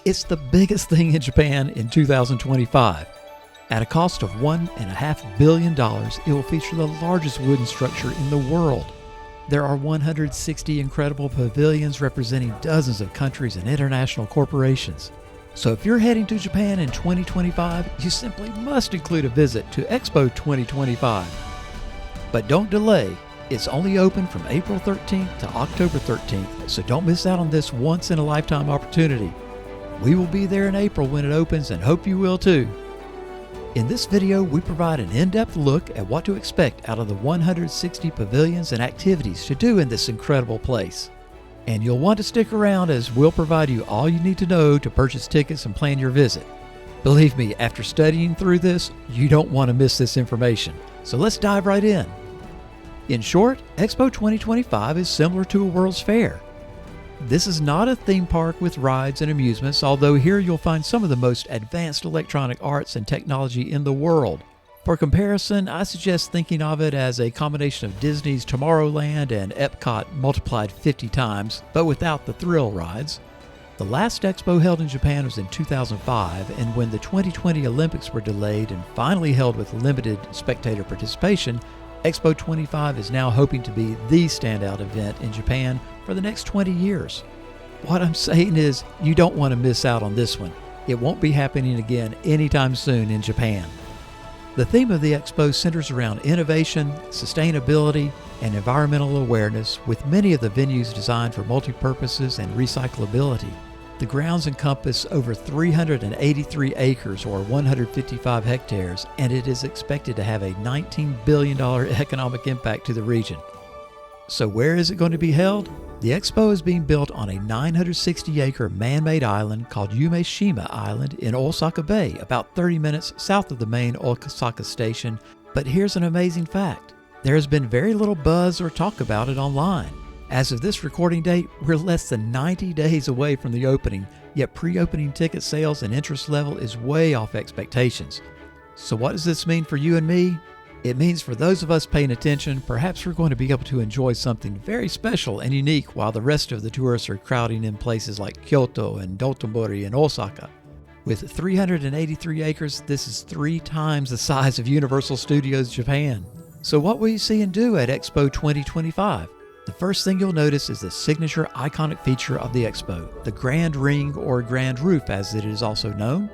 It's the biggest thing in Japan in 2025. At a cost of $1.5 billion, it will feature the largest wooden structure in the world. There are 160 incredible pavilions representing dozens of countries and international corporations. So if you're heading to Japan in 2025, you simply must include a visit to Expo 2025. But don't delay. It's only open from April 13th to October 13th, so don't miss out on this once-in-a-lifetime opportunity. We will be there in April when it opens and hope you will too. In this video, we provide an in-depth look at what to expect out of the 160 pavilions and activities to do in this incredible place. And you'll want to stick around as we'll provide you all you need to know to purchase tickets and plan your visit. Believe me, after studying through this, you don't want to miss this information. So let's dive right in. In short, Expo 2025 is similar to a World's Fair. This is not a theme park with rides and amusements, although here you'll find some of the most advanced electronic arts and technology in the world. For comparison, I suggest thinking of it as a combination of Disney's Tomorrowland and Epcot multiplied 50 times, but without the thrill rides. The last Expo held in Japan was in 2005, and when the 2020 Olympics were delayed and finally held with limited spectator participation, Expo 25 is now hoping to be the standout event in Japan for the next 20 years. What I'm saying is, you don't want to miss out on this one. It won't be happening again anytime soon in Japan. The theme of the Expo centers around innovation, sustainability, and environmental awareness, with many of the venues designed for multi-purposes and recyclability. The grounds encompass over 383 acres or 155 hectares, and it is expected to have a $19 billion economic impact to the region. So where is it going to be held? The Expo is being built on a 960-acre man-made island called Umeshima Island in Osaka Bay, about 30 minutes south of the main Osaka station. But here's an amazing fact. There has been very little buzz or talk about it online. As of this recording date, we're less than 90 days away from the opening, yet pre-opening ticket sales and interest level is way off expectations. So what does this mean for you and me? It means for those of us paying attention, perhaps we're going to be able to enjoy something very special and unique while the rest of the tourists are crowding in places like Kyoto and Dotonbori and Osaka. With 383 acres, this is 3 times the size of Universal Studios Japan. So what will you see and do at Expo 2025? The first thing you'll notice is the signature iconic feature of the Expo, the Grand Ring or Grand Roof as it is also known.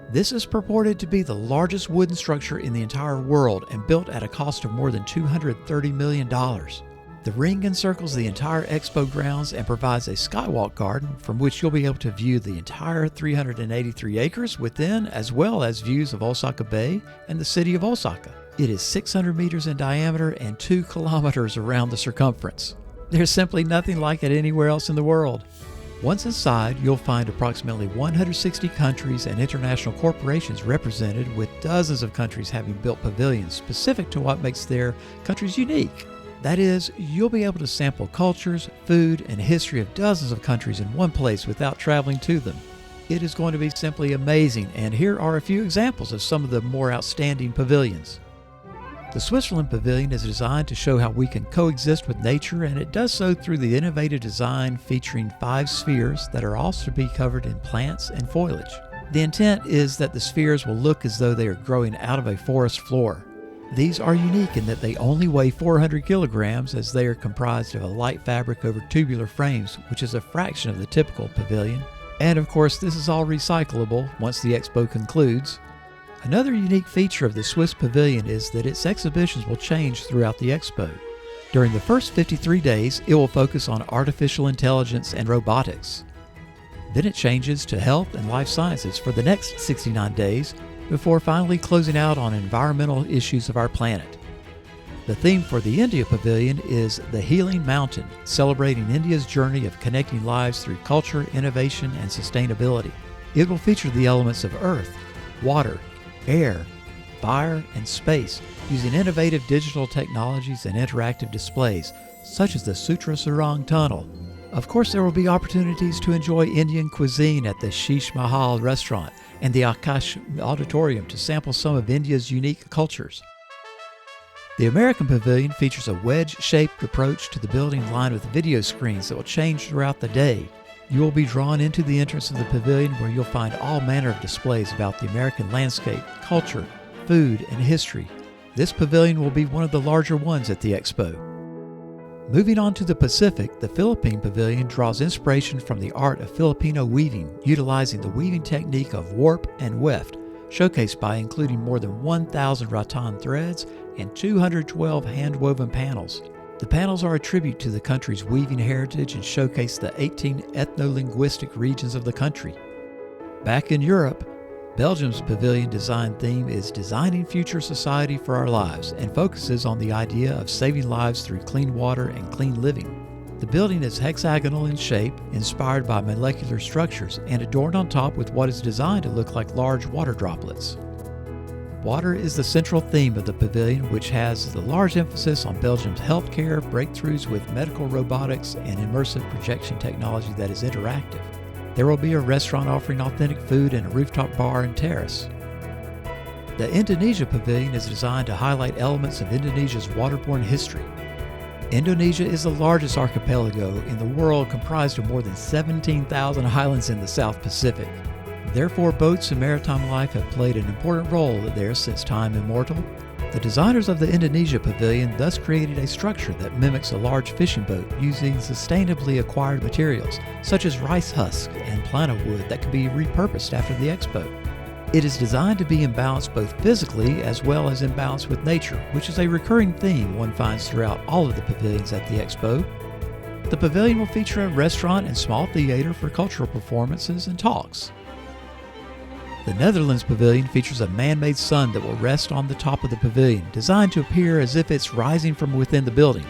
This is purported to be the largest wooden structure in the entire world and built at a cost of more than $230 million. The ring encircles the entire Expo grounds and provides a skywalk garden from which you'll be able to view the entire 383 acres within, as well as views of Osaka Bay and the city of Osaka. It is 600 meters in diameter and 2 kilometers around the circumference. There's simply nothing like it anywhere else in the world. Once inside, you'll find approximately 160 countries and international corporations represented, with dozens of countries having built pavilions specific to what makes their countries unique. That is, you'll be able to sample cultures, food, and history of dozens of countries in one place without traveling to them. It is going to be simply amazing, and here are a few examples of some of the more outstanding pavilions. The Switzerland Pavilion is designed to show how we can coexist with nature, and it does so through the innovative design featuring 5 spheres that are also to be covered in plants and foliage. The intent is that the spheres will look as though they are growing out of a forest floor. These are unique in that they only weigh 400 kilograms, as they are comprised of a light fabric over tubular frames, which is a fraction of the typical pavilion. And of course, this is all recyclable once the expo concludes. Another unique feature of the Swiss Pavilion is that its exhibitions will change throughout the expo. During the first 53 days, it will focus on artificial intelligence and robotics. Then it changes to health and life sciences for the next 69 days, before finally closing out on environmental issues of our planet. The theme for the India Pavilion is The Healing Mountain, celebrating India's journey of connecting lives through culture, innovation, and sustainability. It will feature the elements of earth, water, air, fire, and space, using innovative digital technologies and interactive displays, such as the Sutra Sarang Tunnel. Of course, there will be opportunities to enjoy Indian cuisine at the Sheesh Mahal restaurant and the Akash Auditorium to sample some of India's unique cultures. The American Pavilion features a wedge-shaped approach to the building lined with video screens that will change throughout the day. You will be drawn into the entrance of the pavilion where you'll find all manner of displays about the American landscape, culture, food, and history. This pavilion will be one of the larger ones at the expo. Moving on to the Pacific, the Philippine Pavilion draws inspiration from the art of Filipino weaving, utilizing the weaving technique of warp and weft, showcased by including more than 1,000 rattan threads and 212 hand-woven panels. The panels are a tribute to the country's weaving heritage and showcase the 18 ethno-linguistic regions of the country. Back in Europe, Belgium's pavilion design theme is Designing Future Society for Our Lives and focuses on the idea of saving lives through clean water and clean living. The building is hexagonal in shape, inspired by molecular structures, and adorned on top with what is designed to look like large water droplets. Water is the central theme of the pavilion, which has the large emphasis on Belgium's healthcare, breakthroughs with medical robotics, and immersive projection technology that is interactive. There will be a restaurant offering authentic food and a rooftop bar and terrace. The Indonesia Pavilion is designed to highlight elements of Indonesia's waterborne history. Indonesia is the largest archipelago in the world, comprised of more than 17,000 islands in the South Pacific. Therefore, boats and maritime life have played an important role there since time immemorial. The designers of the Indonesia Pavilion thus created a structure that mimics a large fishing boat using sustainably acquired materials, such as rice husks and plano wood that can be repurposed after the expo. It is designed to be in balance both physically as well as in balance with nature, which is a recurring theme one finds throughout all of the pavilions at the expo. The pavilion will feature a restaurant and small theater for cultural performances and talks. The Netherlands Pavilion features a man-made sun that will rest on the top of the pavilion, designed to appear as if it's rising from within the building.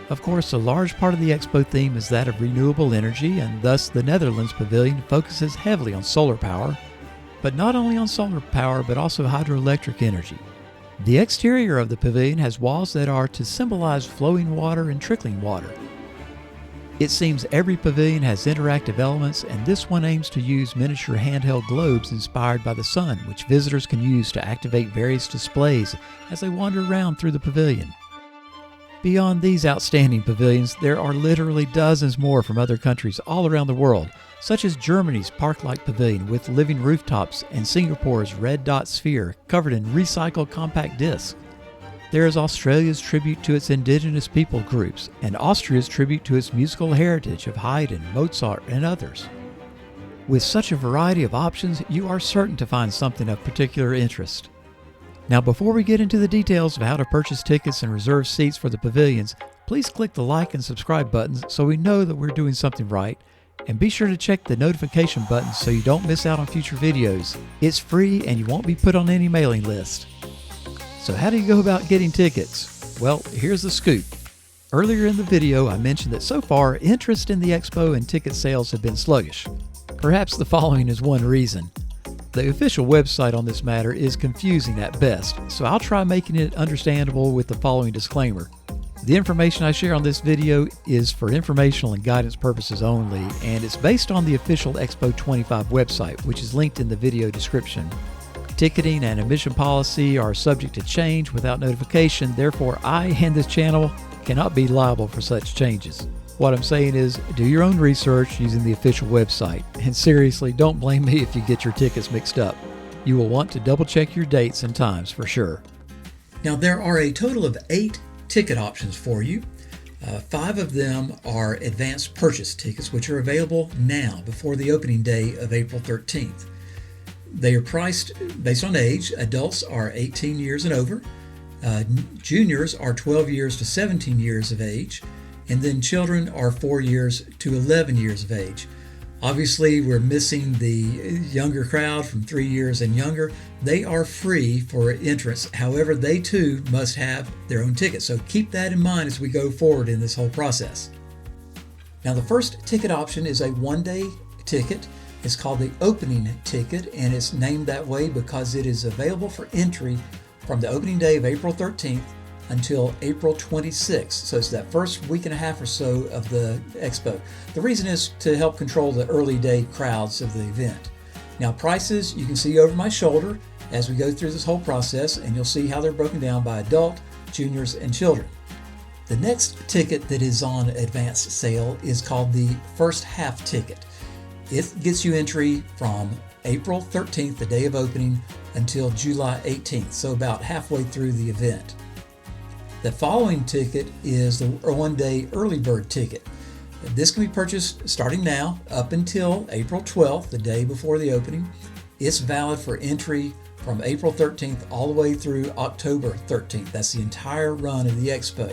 Of course, a large part of the expo theme is that of renewable energy, and thus the Netherlands Pavilion focuses heavily on solar power, but not only on solar power, but also hydroelectric energy. The exterior of the pavilion has walls that are to symbolize flowing water and trickling water. It seems every pavilion has interactive elements, and this one aims to use miniature handheld globes inspired by the sun, which visitors can use to activate various displays as they wander around through the pavilion. Beyond these outstanding pavilions, there are literally dozens more from other countries all around the world, such as Germany's park-like pavilion with living rooftops and Singapore's red dot sphere covered in recycled compact discs. There is Australia's tribute to its indigenous people groups, and Austria's tribute to its musical heritage of Haydn, Mozart, and others. With such a variety of options, you are certain to find something of particular interest. Now, before we get into the details of how to purchase tickets and reserve seats for the pavilions, please click the like and subscribe buttons so we know that we're doing something right, and be sure to check the notification button so you don't miss out on future videos. It's free and you won't be put on any mailing list. So how do you go about getting tickets? Well, here's the scoop. Earlier in the video, I mentioned that so far, interest in the expo and ticket sales have been sluggish. Perhaps the following is one reason. The official website on this matter is confusing at best, so I'll try making it understandable with the following disclaimer. The information I share on this video is for informational and guidance purposes only, and it's based on the official Expo 25 website, which is linked in the video description. Ticketing and admission policy are subject to change without notification, therefore I and this channel cannot be liable for such changes. What I'm saying is, do your own research using the official website, and seriously, don't blame me if you get your tickets mixed up. You will want to double check your dates and times for sure. Now, there are a total of 8 ticket options for you. 5 of them are advanced purchase tickets, which are available now before the opening day of April 13th. They are priced based on age. Adults are 18 years and over. Juniors are 12 years to 17 years of age. And then children are 4 years to 11 years of age. Obviously, we're missing the younger crowd from 3 years and younger. They are free for entrance. However, they too must have their own ticket. So keep that in mind as we go forward in this whole process. Now, the first ticket option is a one-day ticket. It's called the opening ticket, and it's named that way because it is available for entry from the opening day of April 13th until April 26th. So it's that first week and a half or so of the expo. The reason is to help control the early day crowds of the event. Now, prices you can see over my shoulder as we go through this whole process, and you'll see how they're broken down by adult, juniors, and children. The next ticket that is on advanced sale is called the first half ticket. It gets you entry from April 13th, the day of opening, until July 18th, so about halfway through the event. The following ticket is the one-day early bird ticket. This can be purchased starting now up until April 12th, the day before the opening. It's valid for entry from April 13th all the way through October 13th. That's the entire run of the expo.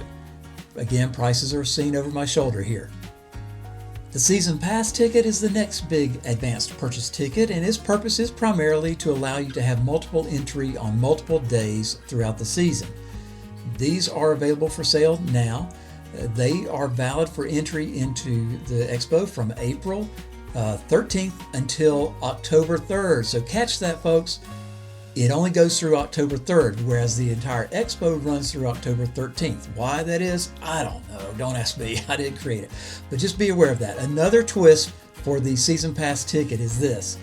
Again, prices are seen over my shoulder here. The season pass ticket is the next big advanced purchase ticket, and its purpose is primarily to allow you to have multiple entry on multiple days throughout the season. These are available for sale now. They are valid for entry into the expo from April 13th until October 3rd. So catch that, folks. It only goes through October 3rd, whereas the entire expo runs through October 13th. Why that is, I don't know. Don't ask me. I didn't create it. But just be aware of that. Another twist for the season pass ticket is this.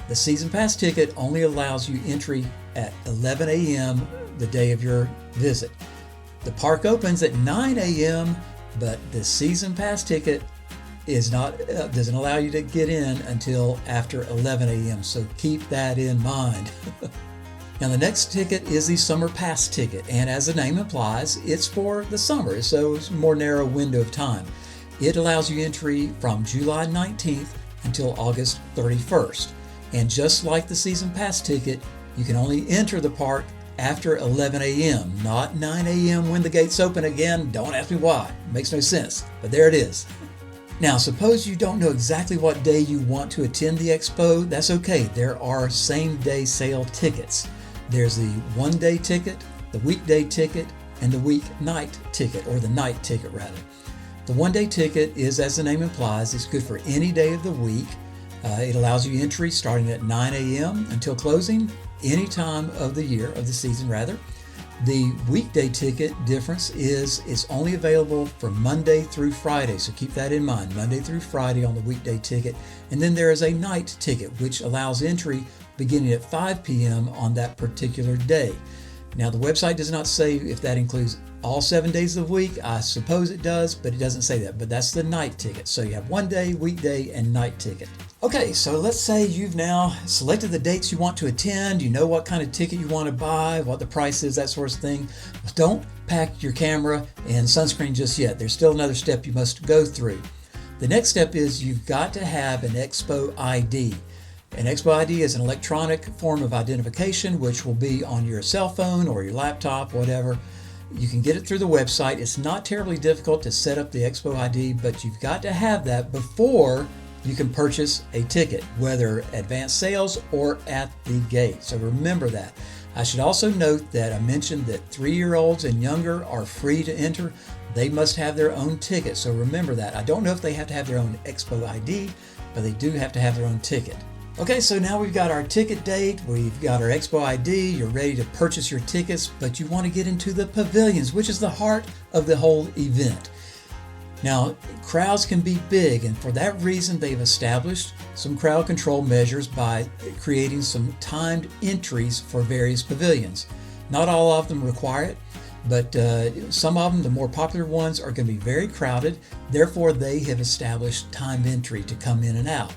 The season pass ticket only allows you entry at 11 a.m. the day of your visit. The park opens at 9 a.m., but the season pass ticket doesn't allow you to get in until after 11 a.m. So keep that in mind. Now the next ticket is the summer pass ticket, and as the name implies, it's for the summer, so it's a more narrow window of time. It allows you entry from July 19th until August 31st. And just like the season pass ticket, you can only enter the park after 11 a.m., not 9 a.m. when the gates open again. Don't ask me why. It makes no sense, but there it is. Now, suppose you don't know exactly what day you want to attend the expo. That's okay. There are same-day sale tickets. There's the one-day ticket, the weekday ticket, and the weeknight ticket, or the night ticket rather. The one-day ticket is, as the name implies, it's good for any day of the week. It allows you entry starting at 9 a.m. until closing, any time of the year, of the season rather. The weekday ticket difference is it's only available from Monday through Friday, so keep that in mind, Monday through Friday on the weekday ticket. And then there is a night ticket, which allows entry beginning at 5 p.m. on that particular day. Now, the website does not say if that includes all 7 days of the week. I suppose it does, but it doesn't say that. But that's the night ticket. So you have one day, weekday, and night ticket. Okay, so let's say you've now selected the dates you want to attend. You know what kind of ticket you want to buy, what the price is, that sort of thing. Don't pack your camera and sunscreen just yet. There's still another step you must go through. The next step is you've got to have an Expo ID. An Expo ID is an electronic form of identification which will be on your cell phone or your laptop, whatever. You can get it through the website. It's not terribly difficult to set up the Expo ID, but you've got to have that before you can purchase a ticket, whether advanced sales or at the gate. So remember that. I should also note that I mentioned that 3-year-olds and younger are free to enter. They must have their own ticket. So remember that. I don't know if they have to have their own Expo ID, but they do have to have their own ticket. Okay, so now we've got our ticket date, we've got our Expo ID, you're ready to purchase your tickets, but you want to get into the pavilions, which is the heart of the whole event. Now, crowds can be big, and for that reason, they've established some crowd control measures by creating some timed entries for various pavilions. Not all of them require it, but some of them, the more popular ones, are going to be very crowded. Therefore, they have established timed entry to come in and out.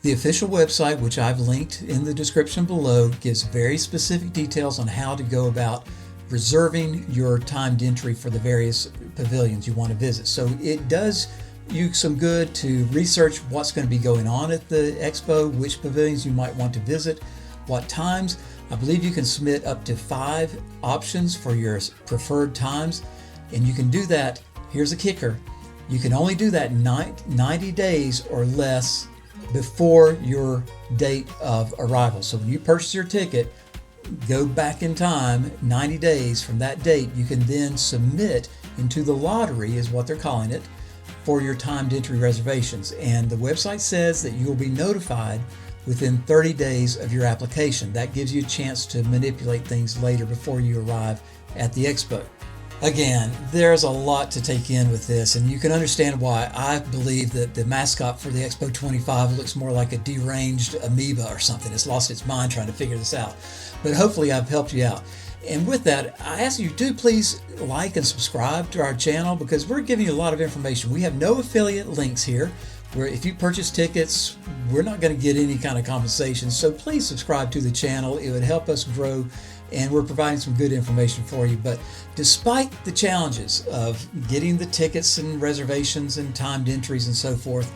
The official website, which I've linked in the description below, gives very specific details on how to go about reserving your timed entry for the various pavilions you want to visit. So it does you some good to research what's going to be going on at the expo, which pavilions you might want to visit, what times. I believe you can submit up to 5 options for your preferred times, and you can do that. Here's a kicker. You can only do that 90 days or less before your date of arrival. So when you purchase your ticket, go back in time 90 days from that date. You can then submit into the lottery, is what they're calling it, for your timed entry reservations. And the website says that you will be notified within 30 days of your application. That gives you a chance to manipulate things later before you arrive at the expo. Again, there's a lot to take in with this, and you can understand why I believe that the mascot for the Expo 25 looks more like a deranged amoeba or something. It's lost its mind trying to figure this out. But hopefully I've helped you out. And with that, I ask you to please like and subscribe to our channel, because we're giving you a lot of information. We have no affiliate links here. where if you purchase tickets, we're not going to get any kind of compensation. So please subscribe to the channel. It would help us grow, and we're providing some good information for you. But despite the challenges of getting the tickets and reservations and timed entries and so forth,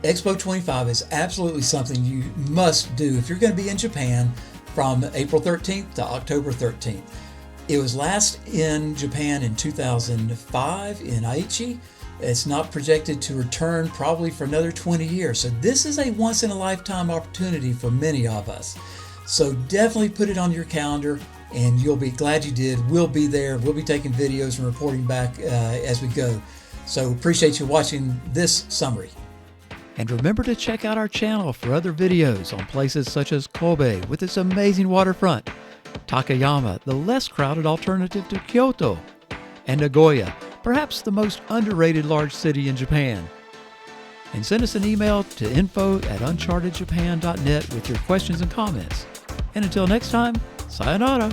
Expo 25 is absolutely something you must do if you're going to be in Japan from April 13th to October 13th. It was last in Japan in 2005 in Aichi. It's not projected to return probably for another 20 years. So this is a once-in-a-lifetime opportunity for many of us. So definitely put it on your calendar, and you'll be glad you did. We'll be there. We'll be taking videos and reporting back as we go. So appreciate you watching this summary. And remember to check out our channel for other videos on places such as Kobe with its amazing waterfront, Takayama, the less crowded alternative to Kyoto, and Nagoya, perhaps the most underrated large city in Japan. And send us an email to info@unchartedjapan.net with your questions and comments. And until next time, sayonara.